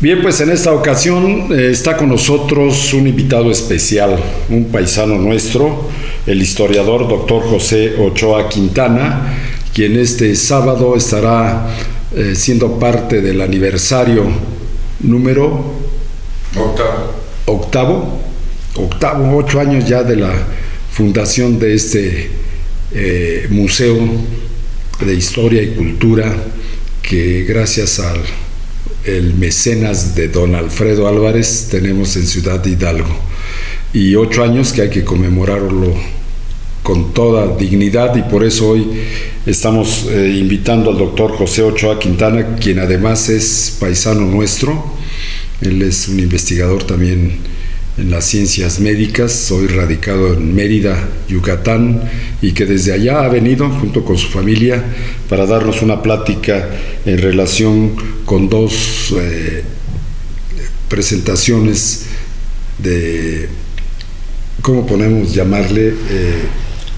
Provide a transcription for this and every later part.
Bien, pues en esta ocasión está con nosotros un invitado especial, un paisano nuestro, el historiador doctor José Ochoa Quintana, quien este sábado estará siendo parte del aniversario número octavo, 8 años ya de la fundación de este museo de historia y cultura, que gracias al el mecenas de don Alfredo Álvarez tenemos en Ciudad Hidalgo, y 8 años que hay que conmemorarlo con toda dignidad, y por eso hoy estamos invitando al doctor José Ochoa Quintana, quien además es paisano nuestro. Él es un investigador también en las ciencias médicas, hoy radicado en Mérida, Yucatán, y que desde allá ha venido junto con su familia para darnos una plática en relación con dos presentaciones de, ¿cómo podemos llamarle?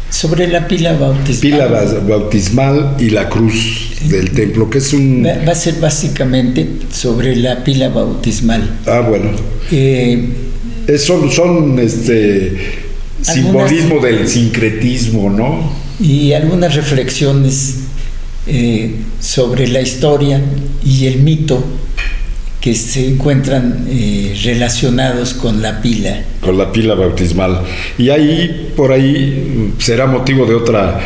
Sobre la pila bautismal. Pila bautismal y la cruz del templo, que es un... Va a ser básicamente sobre la pila bautismal. Bueno. Son simbolismo del sincretismo, ¿no? Y algunas reflexiones sobre la historia y el mito que se encuentran relacionados con la pila. Con la pila bautismal. Y ahí, por ahí, será motivo de otra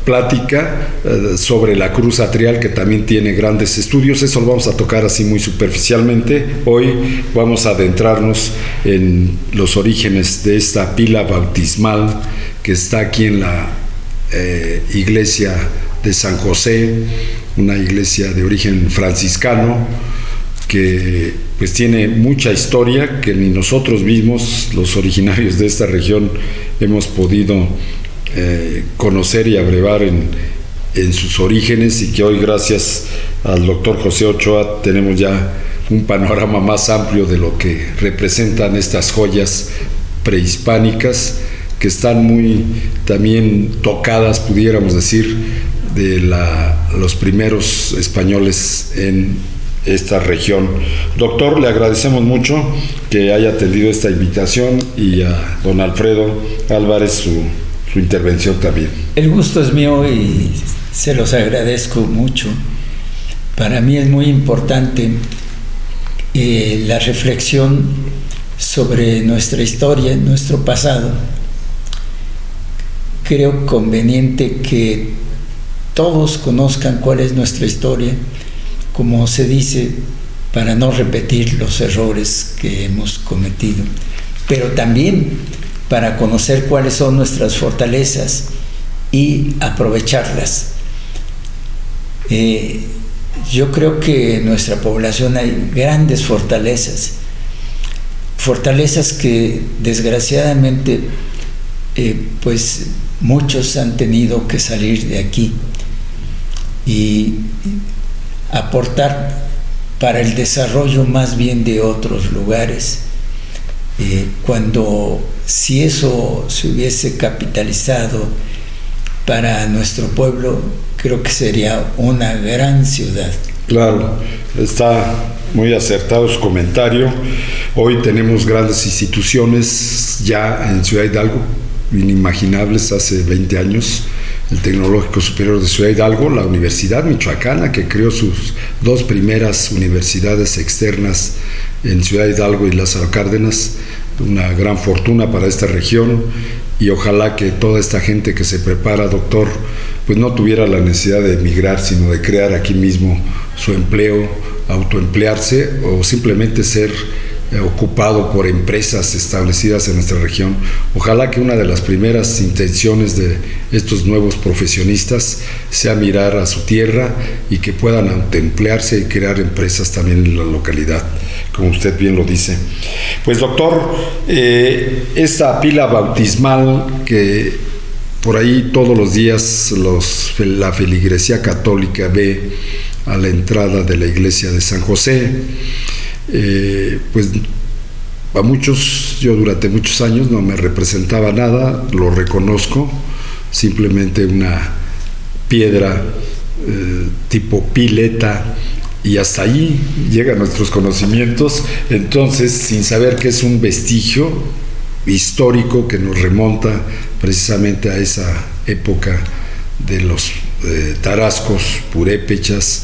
plática sobre la cruz atrial, que también tiene grandes estudios. Eso lo vamos a tocar así muy superficialmente. Hoy vamos a adentrarnos en los orígenes de esta pila bautismal que está aquí en la iglesia de San José, una iglesia de origen franciscano, que pues tiene mucha historia que ni nosotros mismos, los originarios de esta región, hemos podido conocer y abrevar en sus orígenes, y que hoy, gracias al doctor José Ochoa, tenemos ya un panorama más amplio de lo que representan estas joyas prehispánicas, que están muy también tocadas, pudiéramos decir, de los primeros españoles en esta región. Doctor, le agradecemos mucho que haya atendido esta invitación, y a don Alfredo Álvarez su intervención también. El gusto es mío y se los agradezco mucho. Para mí es muy importante la reflexión sobre nuestra historia, nuestro pasado. Creo conveniente que todos conozcan cuál es nuestra historia, como se dice, para no repetir los errores que hemos cometido, pero también para conocer cuáles son nuestras fortalezas y aprovecharlas. Yo creo que en nuestra población hay grandes fortalezas que desgraciadamente pues muchos han tenido que salir de aquí y aportar para el desarrollo más bien de otros lugares, cuando si eso se hubiese capitalizado para nuestro pueblo, creo que sería una gran ciudad. Claro, está muy acertado su comentario. Hoy tenemos grandes instituciones ya en Ciudad Hidalgo, inimaginables hace 20 años. El Tecnológico Superior de Ciudad Hidalgo, la Universidad Michoacana, que creó sus 2 primeras universidades externas en Ciudad Hidalgo y Lázaro Cárdenas, una gran fortuna para esta región, y ojalá que toda esta gente que se prepara, doctor, pues no tuviera la necesidad de emigrar, sino de crear aquí mismo su empleo, autoemplearse, o simplemente ser ocupado por empresas establecidas en nuestra región. Ojalá que una de las primeras intenciones de estos nuevos profesionistas sea mirar a su tierra y que puedan autoemplearse y crear empresas también en la localidad, como usted bien lo dice. Pues doctor, esta pila bautismal que por ahí todos los días la feligresía católica ve a la entrada de la iglesia de San José, pues a muchos, yo durante muchos años no me representaba nada, lo reconozco, simplemente una piedra tipo pileta, y hasta ahí llegan nuestros conocimientos, entonces sin saber que es un vestigio histórico que nos remonta precisamente a esa época de los tarascos purépechas.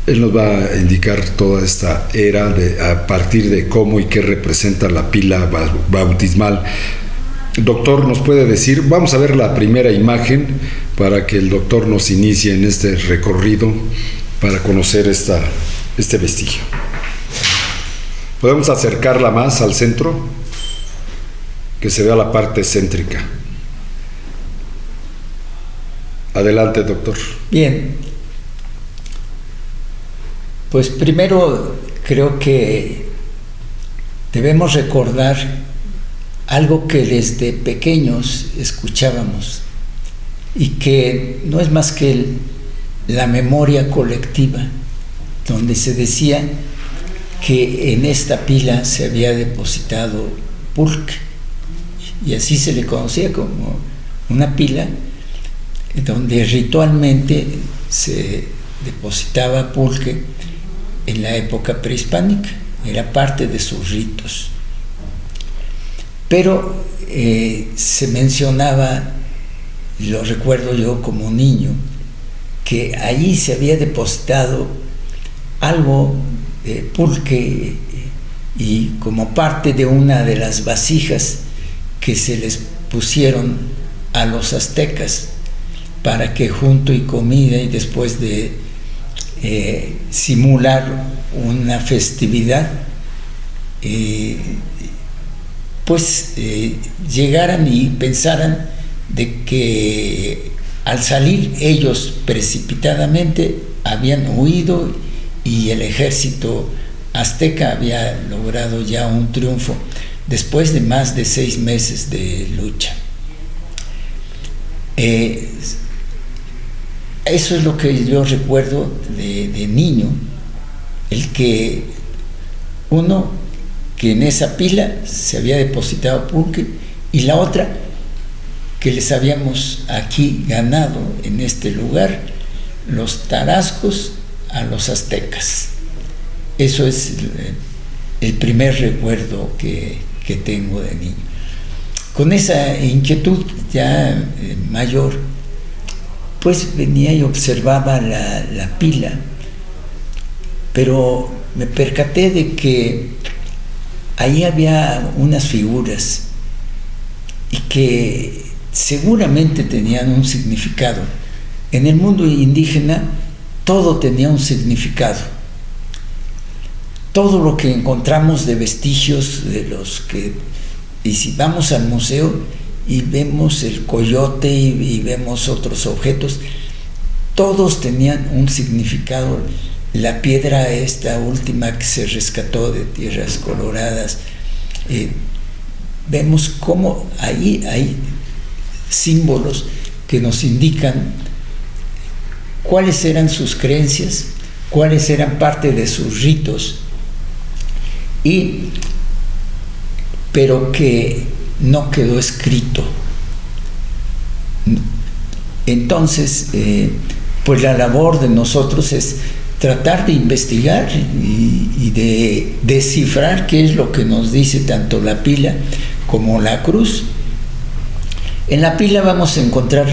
Él nos va a indicar toda esta era a partir de cómo y qué representa la pila bautismal. Doctor, ¿nos puede decir? Vamos a ver la primera imagen para que el doctor nos inicie en este recorrido para conocer este vestigio. ¿Podemos acercarla más al centro? Que se vea la parte céntrica. Adelante, doctor. Bien. Pues primero creo que debemos recordar algo que desde pequeños escuchábamos y que no es más que la memoria colectiva, donde se decía que en esta pila se había depositado pulque, y así se le conocía como una pila donde ritualmente se depositaba pulque en la época prehispánica, era parte de sus ritos. Pero se mencionaba, lo recuerdo yo como niño, que allí se había depositado algo de pulque y como parte de una de las vasijas que se les pusieron a los aztecas para que junto y comida y después de simular una festividad llegaran y pensaran de que al salir ellos precipitadamente habían huido y el ejército azteca había logrado ya un triunfo después de más de 6 meses de lucha. Eso es lo que yo recuerdo de niño, el que en esa pila se había depositado pulque, y la otra que les habíamos aquí ganado en este lugar los tarascos a los aztecas. Eso es el primer recuerdo que tengo de niño. Con esa inquietud ya mayor, pues venía y observaba la pila, pero me percaté de que ahí había unas figuras y que seguramente tenían un significado. En el mundo indígena todo tenía un significado. Todo lo que encontramos de vestigios y si vamos al museo y vemos el coyote y vemos otros objetos, todos tenían un significado. La piedra esta última que se rescató de Tierras Coloradas, vemos cómo ahí hay símbolos que nos indican cuáles eran sus creencias, cuáles eran parte de sus ritos, pero que no quedó escrito. Entonces, pues la labor de nosotros es tratar de investigar y de descifrar qué es lo que nos dice tanto la pila como la cruz. En la pila vamos a encontrar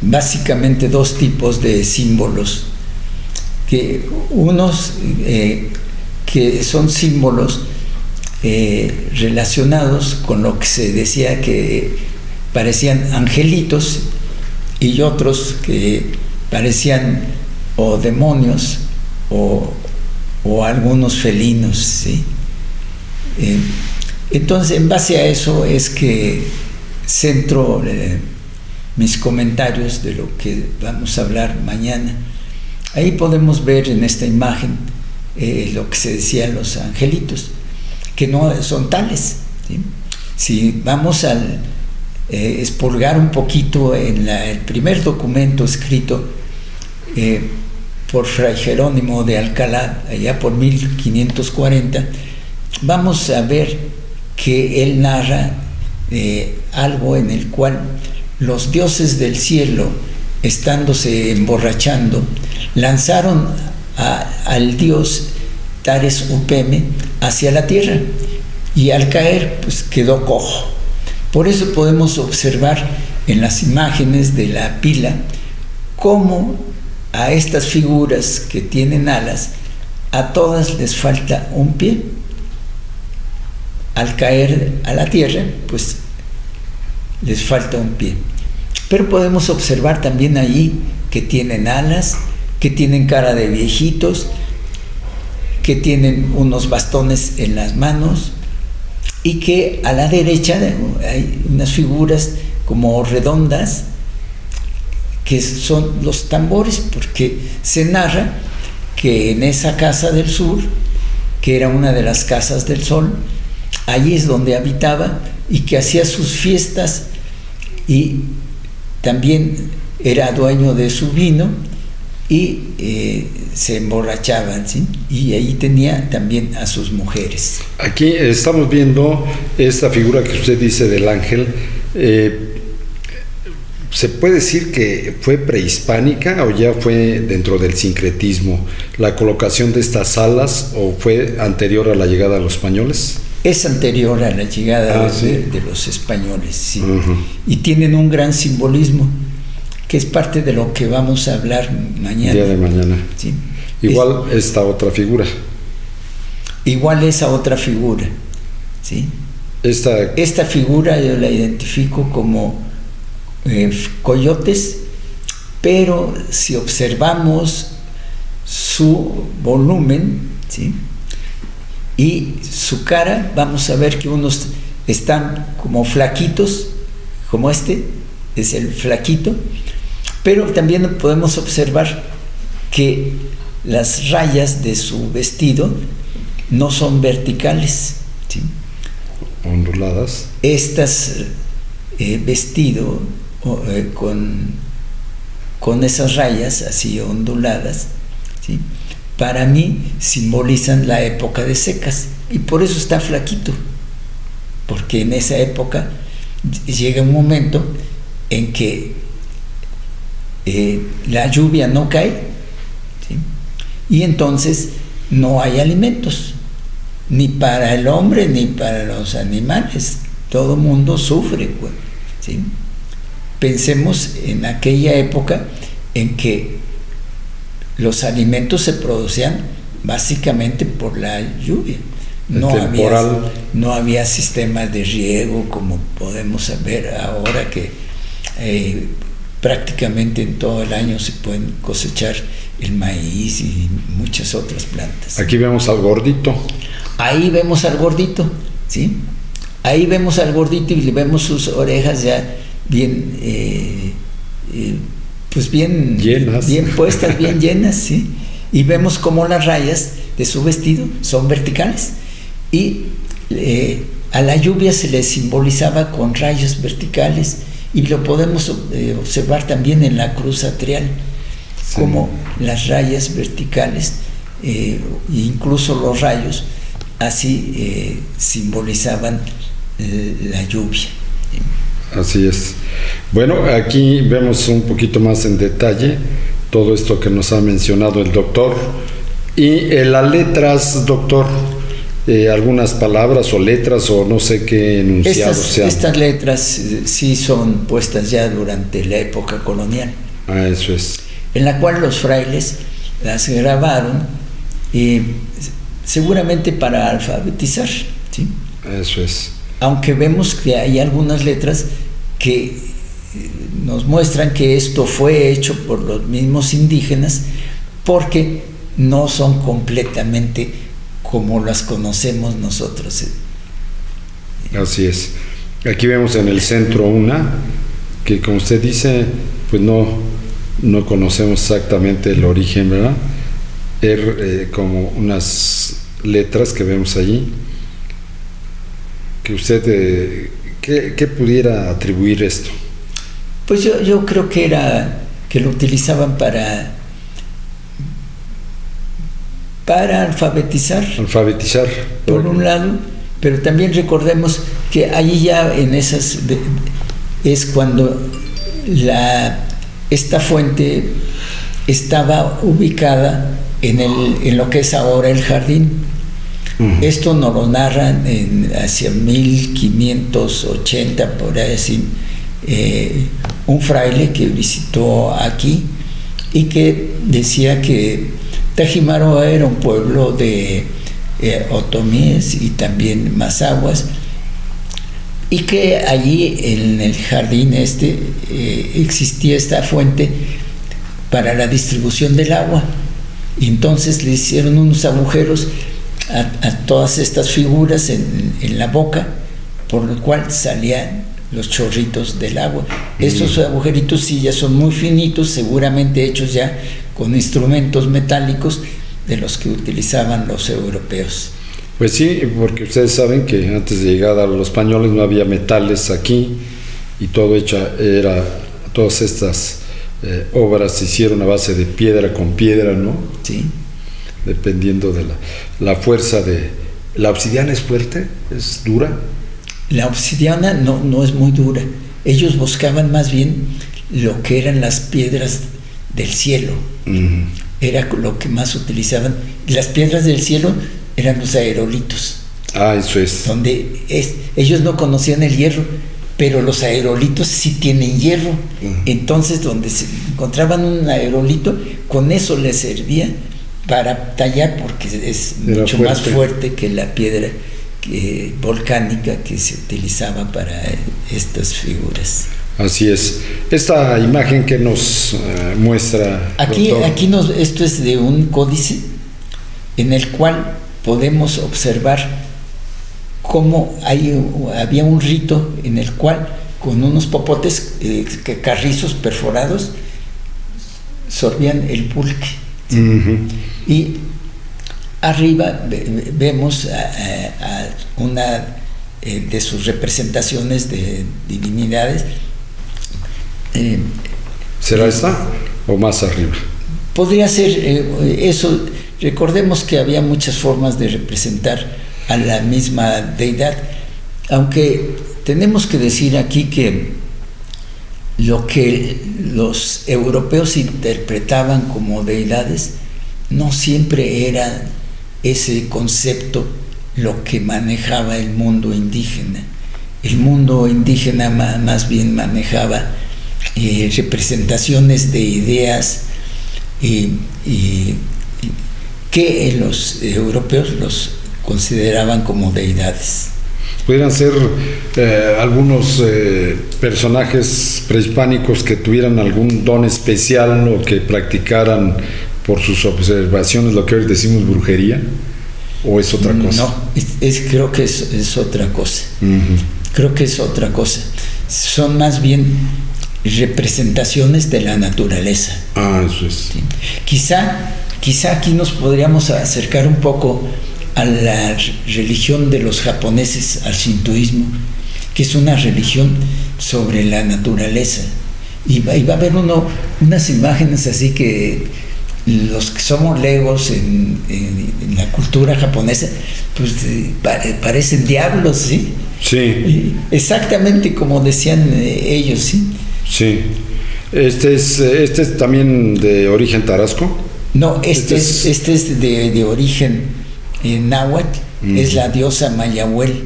básicamente 2 tipos de símbolos, unos que son símbolos relacionados con lo que se decía que parecían angelitos, y otros que parecían o demonios o algunos felinos, ¿sí? Entonces, en base a eso es que centro mis comentarios de lo que vamos a hablar mañana. Ahí podemos ver en esta imagen lo que se decían los angelitos, que no son tales, ¿sí? Si vamos a expurgar un poquito en el primer documento escrito por Fray Jerónimo de Alcalá, allá por 1540, vamos a ver que él narra algo en el cual los dioses del cielo, estándose emborrachando, lanzaron al dios Tares Upeme hacia la tierra, y al caer pues quedó cojo. Por eso podemos observar en las imágenes de la pila cómo a estas figuras que tienen alas, a todas les falta un pie. Al caer a la tierra pues les falta un pie. Pero podemos observar también allí que tienen alas, que tienen cara de viejitos, que tienen unos bastones en las manos, y que a la derecha hay unas figuras como redondas que son los tambores, porque se narra que en esa casa del sur, que era una de las casas del sol, allí es donde habitaba y que hacía sus fiestas, y también era dueño de su vino, y se emborrachaban, ¿sí? Y ahí tenía también a sus mujeres. Aquí estamos viendo esta figura que usted dice del ángel. ¿Se puede decir que fue prehispánica o ya fue dentro del sincretismo la colocación de estas alas, o fue anterior a la llegada de los españoles? Es anterior a la llegada ¿sí? de los españoles, sí. Uh-huh. Y tienen un gran simbolismo, que es parte de lo que vamos a hablar mañana. Día de mañana. Sí. Igual esta otra figura. Igual esa otra figura, ¿sí? Esta figura yo la identifico como coyotes, pero si observamos su volumen, ¿sí? Y su cara, vamos a ver que unos están como flaquitos, como este es el flaquito, pero también podemos observar que las rayas de su vestido no son verticales, ¿sí? Onduladas. Estas vestido con esas rayas así onduladas, ¿sí? Para mí simbolizan la época de secas, y por eso está flaquito, porque en esa época llega un momento en que la lluvia no cae, ¿sí? Y entonces no hay alimentos, ni para el hombre ni para los animales. Todo mundo sufre, ¿sí? Pensemos en aquella época en que los alimentos se producían básicamente por la lluvia. No había sistemas de riego como podemos ver ahora, que prácticamente en todo el año se pueden cosechar el maíz y muchas otras plantas. Aquí vemos al gordito. Ahí vemos al gordito, ¿sí? Ahí vemos al gordito y le vemos sus orejas ya bien, pues bien llenas, bien puestas, bien llenas, ¿sí? Y vemos cómo las rayas de su vestido son verticales, y a la lluvia se le simbolizaba con rayos verticales, y lo podemos observar también en la cruz atrial, sí, como las rayas verticales, incluso los rayos, así simbolizaban la lluvia. Así es. Bueno, aquí vemos un poquito más en detalle todo esto que nos ha mencionado el doctor. Y las letras, doctor, algunas palabras o letras o no sé qué enunciados sean. Estas letras sí son puestas ya durante la época colonial. Ah, eso es. En la cual los frailes las grabaron, seguramente para alfabetizar, ¿sí? Eso es. Aunque vemos que hay algunas letras que nos muestran que esto fue hecho por los mismos indígenas, porque no son completamente como las conocemos nosotros. Así es. Aquí vemos en el centro una que, como usted dice, pues no conocemos exactamente el origen, ¿verdad? Como unas letras que vemos allí, que usted ¿qué pudiera atribuir esto? Pues yo creo que lo utilizaban para alfabetizar por un lado, pero también recordemos que allí ya en esas es cuando esta fuente estaba ubicada en lo que es ahora el jardín. Esto nos lo narran hacia 1580, por ahí así, un fraile que visitó aquí y que decía que Tajimaroa era un pueblo de otomíes y también mazahuas, y que allí en el jardín existía esta fuente para la distribución del agua, y entonces le hicieron unos agujeros a todas estas figuras en la boca, por lo cual salían los chorritos del agua. Estos agujeritos sí ya son muy finitos, seguramente hechos ya con instrumentos metálicos de los que utilizaban los europeos. Pues sí, porque ustedes saben que antes de llegar a los españoles no había metales aquí, y todas estas obras se hicieron a base de piedra con piedra, ¿no? Sí. Dependiendo de la fuerza de... ¿La obsidiana es fuerte? ¿Es dura? La obsidiana no es muy dura. Ellos buscaban más bien lo que eran las piedras del cielo. Era lo que más utilizaban. Las piedras del cielo eran los aerolitos. Eso es. Donde ellos no conocían el hierro, pero los aerolitos sí tienen hierro. Entonces, donde se encontraban un aerolito, con eso les servía para tallar, porque es mucho más fuerte que la piedra volcánica que se utilizaba para estas figuras. Así es. Esta imagen que nos muestra... Aquí esto es de un códice en el cual podemos observar cómo había un rito en el cual con unos popotes, carrizos perforados, sorbían el pulque. Y arriba vemos a una de sus representaciones de divinidades. ¿Será esta o más arriba? Podría ser eso. Recordemos que había muchas formas de representar a la misma deidad, aunque tenemos que decir aquí que lo que los europeos interpretaban como deidades no siempre era ese concepto lo que manejaba el mundo indígena. El mundo indígena más bien manejaba representaciones de ideas que los europeos los consideraban como deidades. Pudieran ser algunos personajes prehispánicos que tuvieran algún don especial o que practicaran por sus observaciones lo que hoy decimos brujería, ¿o es otra cosa? No, creo que es otra cosa. Creo que es otra cosa. Son más bien representaciones de la naturaleza. Eso es. Sí. Quizá aquí nos podríamos acercar un poco a la religión de los japoneses, al shintoísmo, que es una religión sobre la naturaleza. Y va a haber unas imágenes así que los que somos legos en la cultura japonesa, pues parecen diablos, ¿sí? Sí. Exactamente como decían ellos, ¿sí? Sí. ¿Este es también de origen tarasco? No, este es de origen náhuatl, es la diosa Mayahuel.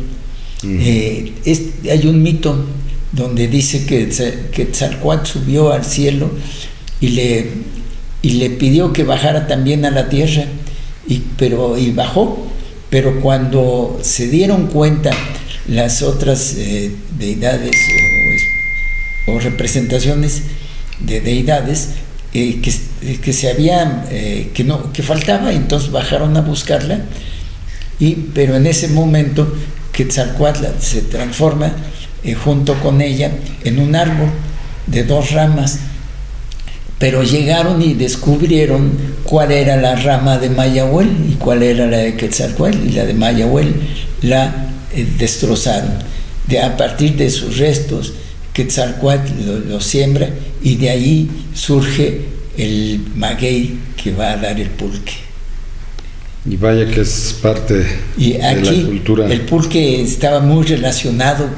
Hay un mito donde dice que Quetzalcóatl subió al cielo y le pidió que bajara también a la tierra, y bajó, pero cuando se dieron cuenta las otras deidades o representaciones de deidades que se habían que faltaba, entonces bajaron a buscarla, pero en ese momento Quetzalcóatl se transforma junto con ella en un árbol de 2 ramas, pero llegaron y descubrieron cuál era la rama de Mayahuel y cuál era la de Quetzalcóatl, y la de Mayahuel la destrozaron. A partir de sus restos, Quetzalcóatl lo siembra, y de ahí surge el maguey que va a dar el pulque. Y vaya que es parte de la cultura. El pulque estaba muy relacionado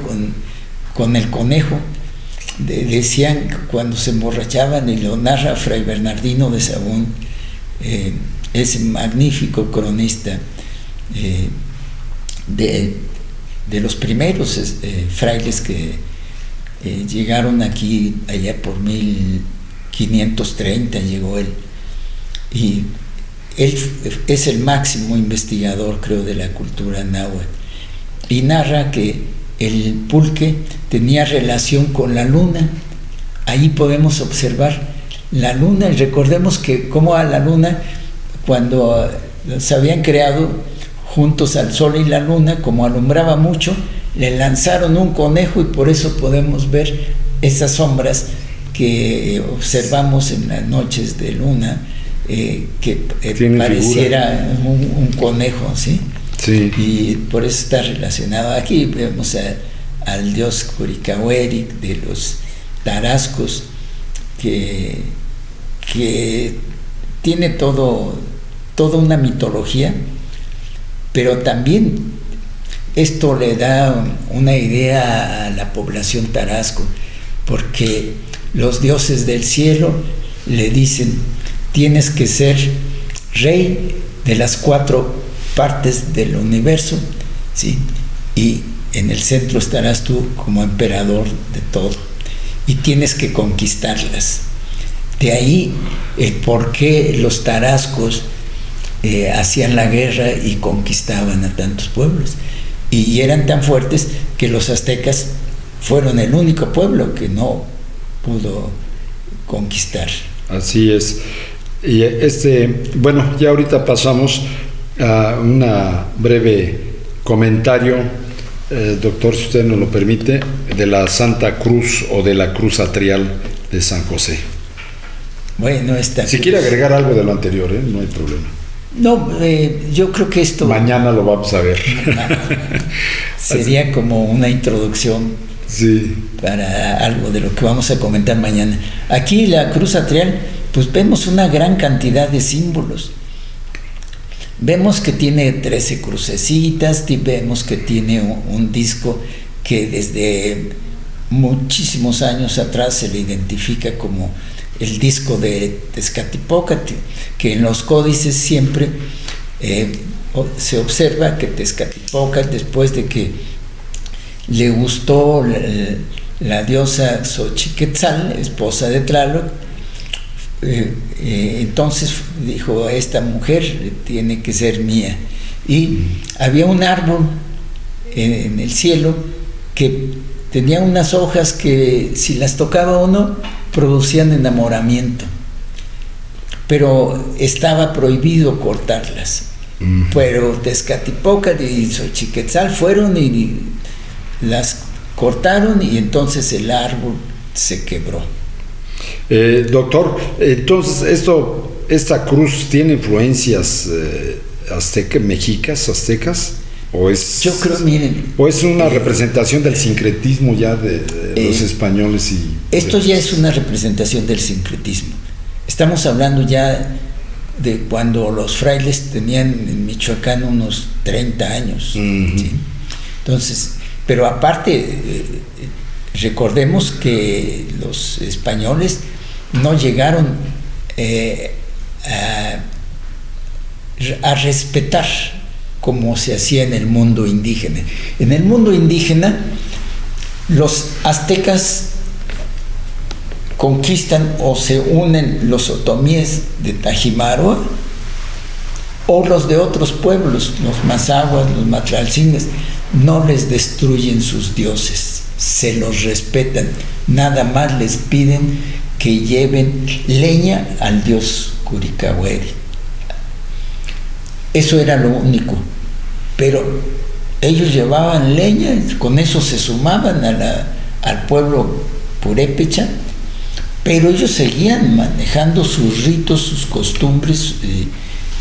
con el conejo. Decían que cuando se emborrachaban, y lo narra Fray Bernardino de Sahagún, ese magnífico cronista de los primeros frailes que llegaron aquí, allá por 1530 llegó él, y él es el máximo investigador, creo, de la cultura náhuatl, y narra que el pulque tenía relación con la luna. Ahí podemos observar la luna, y recordemos que como a la luna, cuando se habían creado juntos al sol y la luna, como alumbraba mucho, le lanzaron un conejo, y por eso podemos ver esas sombras que observamos en las noches de luna, que pareciera un conejo, ¿sí? Sí. Y por eso está relacionado. Aquí vemos al dios Curicahueri de los tarascos, que tiene toda una mitología, pero también esto le da una idea a la población tarasco, porque los dioses del cielo le dicen: tienes que ser rey de las 4 partes del universo, ¿sí? Y en el centro estarás tú como emperador de todo, y tienes que conquistarlas. De ahí el por qué los tarascos hacían la guerra y conquistaban a tantos pueblos, y eran tan fuertes que los aztecas fueron el único pueblo que no pudo conquistar. Así es. Y bueno, ya ahorita pasamos a una breve comentario, doctor, si usted nos lo permite, de la Santa Cruz o de la Cruz Atrial de San José. Bueno, si quiere agregar algo de lo anterior, no hay problema. No, yo creo que esto... Mañana lo vamos a ver. Sería como una introducción, sí, para algo de lo que vamos a comentar mañana. Aquí la Cruz Atrial, pues vemos una gran cantidad de símbolos. Vemos que tiene 13 crucecitas, y vemos que tiene un disco que desde muchísimos años atrás se le identifica como el disco de Tezcatlipoca, que en los códices siempre se observa que Tezcatlipoca, después de que le gustó la diosa Xochiquetzal, esposa de Tlaloc, entonces dijo: esta mujer tiene que ser mía. Y había un árbol en el cielo que tenía unas hojas que, si las tocaba uno, producían enamoramiento, pero estaba prohibido cortarlas. Pero Tezcatlipoca y Xochiquetzal fueron y las cortaron, y entonces el árbol se quebró. Doctor, entonces esta cruz tiene influencias mexicas, aztecas, o es, yo creo, miren, o es una representación del sincretismo ya de los españoles. Esto ya es una representación del sincretismo. Estamos hablando ya de cuando los frailes tenían en Michoacán unos 30 años. ¿Sí? Entonces, pero aparte, recordemos que los españoles no llegaron a respetar como se hacía en el mundo indígena. En el mundo indígena, los aztecas conquistan o se unen los otomíes de Tajimaroa o los de otros pueblos, los mazahuas, los matlalcingas. No les destruyen sus dioses, se los respetan, nada más les piden que lleven leña al dios Curicahueri. Eso era lo único, pero ellos llevaban leña, con eso se sumaban al pueblo purépecha, pero ellos seguían manejando sus ritos, sus costumbres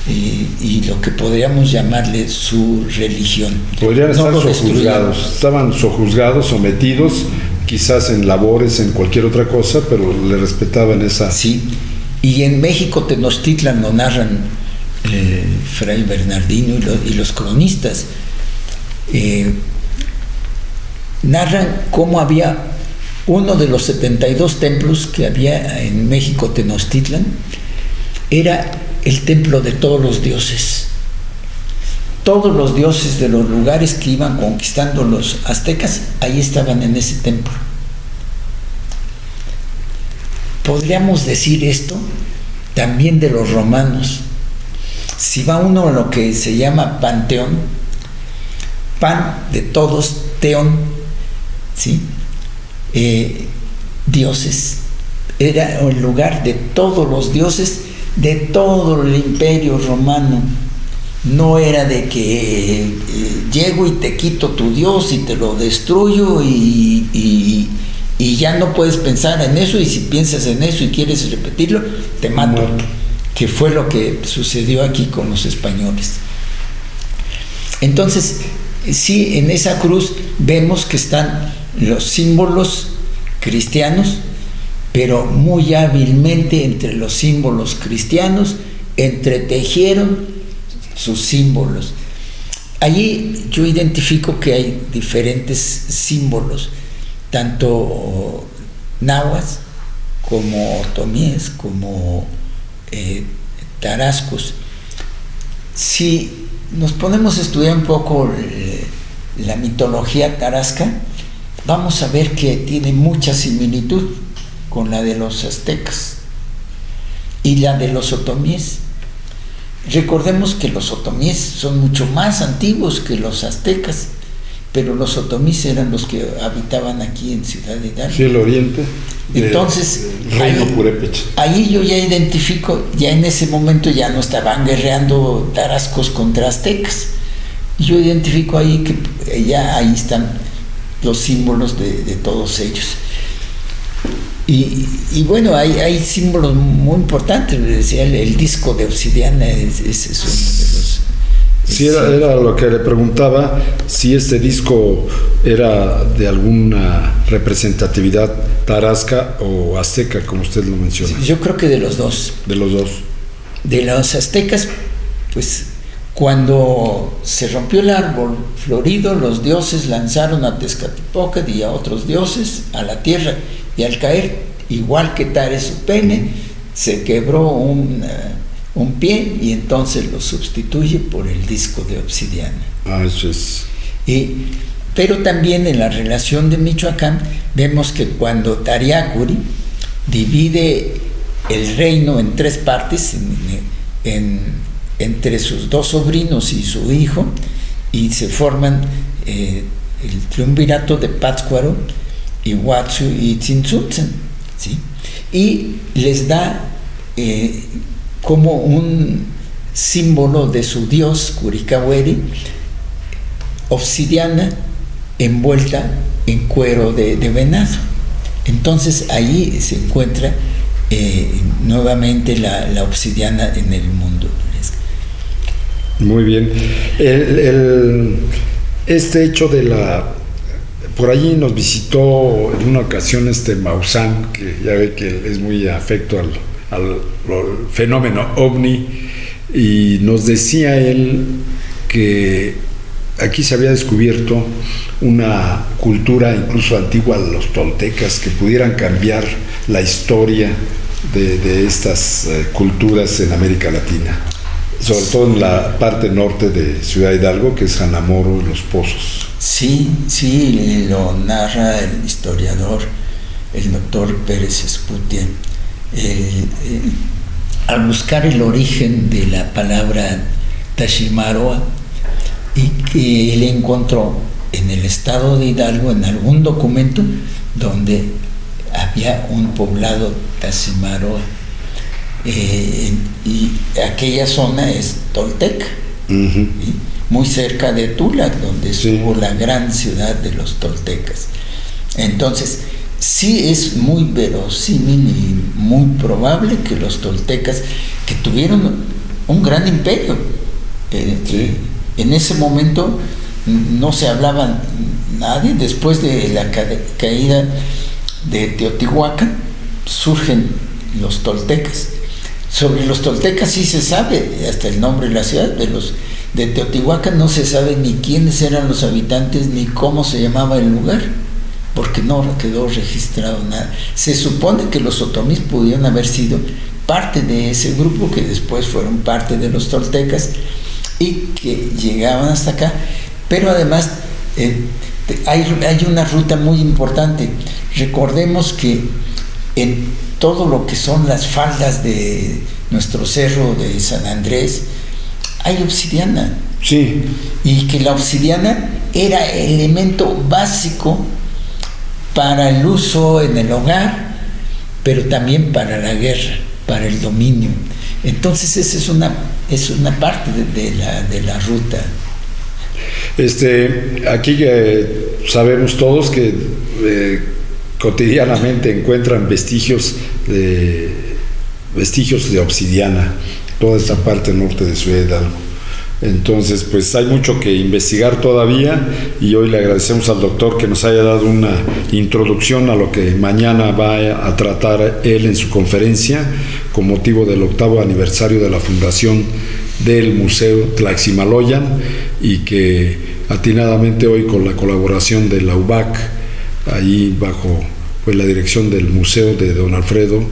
y lo que podríamos llamarle su religión. Podrían estar sojuzgados, estaban sojuzgados, sometidos, quizás en labores, en cualquier otra cosa, pero le respetaban esa... Sí, y en México Tenochtitlan lo narran Fray Bernardino y los cronistas. Narran cómo había uno de los 72 templos que había en México Tenochtitlan, era el templo de todos los dioses. Todos los dioses de los lugares que iban conquistando los aztecas, ahí estaban en ese templo. Podríamos decir esto también de los romanos. Si va uno a lo que se llama panteón, pan de todos, teón, ¿sí? Dioses. Era el lugar de todos los dioses, de todo el imperio romano. No era de que llego y te quito tu dios y te lo destruyo y ya no puedes pensar en eso, y si piensas en eso y quieres repetirlo, te mato. Que fue lo que sucedió aquí con los españoles. Entonces, sí, en esa cruz vemos que están los símbolos cristianos, pero muy hábilmente entre los símbolos cristianos entretejieron sus símbolos. Allí yo identifico que hay diferentes símbolos, tanto náhuatl como otomíes, como tarascos. Si nos ponemos a estudiar un poco la mitología tarasca, vamos a ver que tiene mucha similitud con la de los aztecas y la de los otomíes. Recordemos que los otomíes son mucho más antiguos que los aztecas, pero los otomíes eran los que habitaban aquí en Ciudad Hidalgo. Sí, el oriente. Entonces, Reino Purépecha. Ahí yo ya identifico, ya en ese momento ya no estaban guerreando tarascos contra aztecas. Yo identifico ahí que ya ahí están los símbolos de todos ellos. Y bueno, hay símbolos muy importantes. Decía el disco de obsidiana, ese es uno de los... Sí, era lo que le preguntaba, si este disco era de alguna representatividad tarasca o azteca, como usted lo menciona. Yo creo que de los dos. De los dos. De los aztecas, pues cuando se rompió el árbol florido, los dioses lanzaron a Tezcatlipoca y a otros dioses a la tierra, y al caer, igual que Tarezupené, se quebró un pie, y entonces lo sustituye por el disco de obsidiana. Eso es. Pero también en la relación de Michoacán vemos que cuando Tariacuri divide el reino en tres partes, entre sus dos sobrinos y su hijo, y se forman el triunvirato de Pátzcuaro, Iguazú y Tzintzuntzan, ¿sí? Y les da como un símbolo de su dios Curicahueri, obsidiana envuelta en cuero de venado. Entonces ahí se encuentra nuevamente la obsidiana en el mundo. Muy bien. Este hecho de por allí nos visitó en una ocasión Maussan, que ya ve que es muy afecto al fenómeno ovni, y nos decía él que aquí se había descubierto una cultura incluso antigua de los toltecas que pudieran cambiar la historia de estas culturas en América Latina, sobre todo en la parte norte de Ciudad Hidalgo, que es Janamoro y Los Pozos. Sí, lo narra el historiador, el doctor Pérez Esputia. Al buscar el origen de la palabra Tashimaroa, y que él encontró en el estado de Hidalgo en algún documento donde había un poblado Tashimaroa, y aquella zona es tolteca, muy cerca de Tulac, donde estuvo la gran ciudad de los toltecas. Entonces sí es muy verosímil y muy probable que los toltecas, que tuvieron un gran imperio, en ese momento no se hablaba nadie. Después de la caída de Teotihuacán surgen los toltecas. Sobre los toltecas sí se sabe hasta el nombre de la ciudad. De Teotihuacán no se sabe ni quiénes eran los habitantes ni cómo se llamaba el lugar, porque no quedó registrado nada. Se supone que los otomís pudieron haber sido parte de ese grupo que después fueron parte de los toltecas y que llegaban hasta acá, pero además hay una ruta muy importante. Recordemos que en todo lo que son las faldas de nuestro cerro de San Andrés hay obsidiana. Sí. Y que la obsidiana era elemento básico para el uso en el hogar, pero también para la guerra, para el dominio. Entonces esa es una parte de la ruta. Aquí sabemos todos que cotidianamente encuentran vestigios de obsidiana, toda esta parte norte de Ciudad Hidalgo. Entonces, pues hay mucho que investigar todavía, y hoy le agradecemos al doctor que nos haya dado una introducción a lo que mañana va a tratar él en su conferencia con motivo del 8º aniversario de la fundación del Museo Tlaximaloyan, y que atinadamente hoy, con la colaboración de la UBAC, ahí bajo la dirección del museo de don Alfredo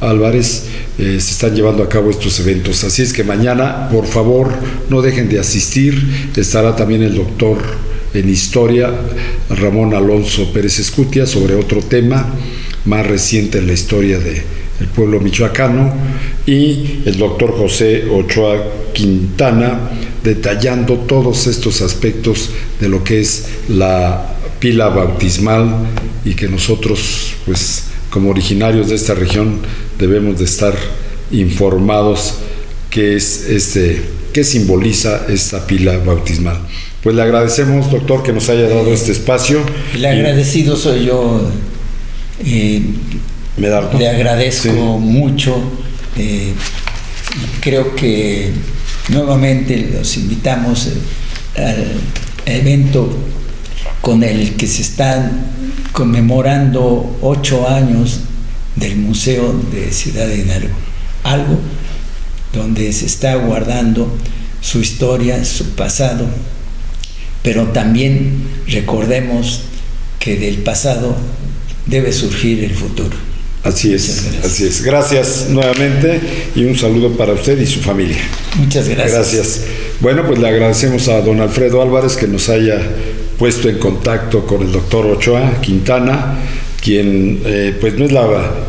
Álvarez, se están llevando a cabo estos eventos. Así es que mañana, por favor, no dejen de asistir. Estará también el doctor en historia, Ramón Alonso Pérez Escutia, sobre otro tema más reciente en la historia del pueblo michoacano, y el doctor José Ochoa Quintana, detallando todos estos aspectos de lo que es la pila bautismal, y que nosotros, pues, como originarios de esta región, debemos de estar informados qué simboliza esta pila bautismal. Pues le agradecemos, doctor, que nos haya dado este espacio. El agradecido soy yo. Medardo. Le agradezco mucho. Creo que nuevamente los invitamos al evento con el que se están conmemorando 8 años del Museo de Ciudad Hidalgo, algo donde se está guardando su historia, su pasado, pero también recordemos que del pasado debe surgir el futuro. Así es, así es. Gracias nuevamente, y un saludo para usted y su familia. Muchas gracias. Gracias. Bueno, pues le agradecemos a don Alfredo Álvarez que nos haya puesto en contacto con el doctor Ochoa Quintana, quien pues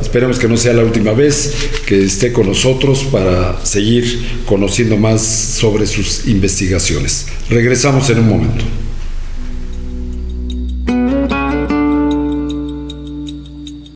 esperemos que no sea la última vez que esté con nosotros para seguir conociendo más sobre sus investigaciones. Regresamos en un momento.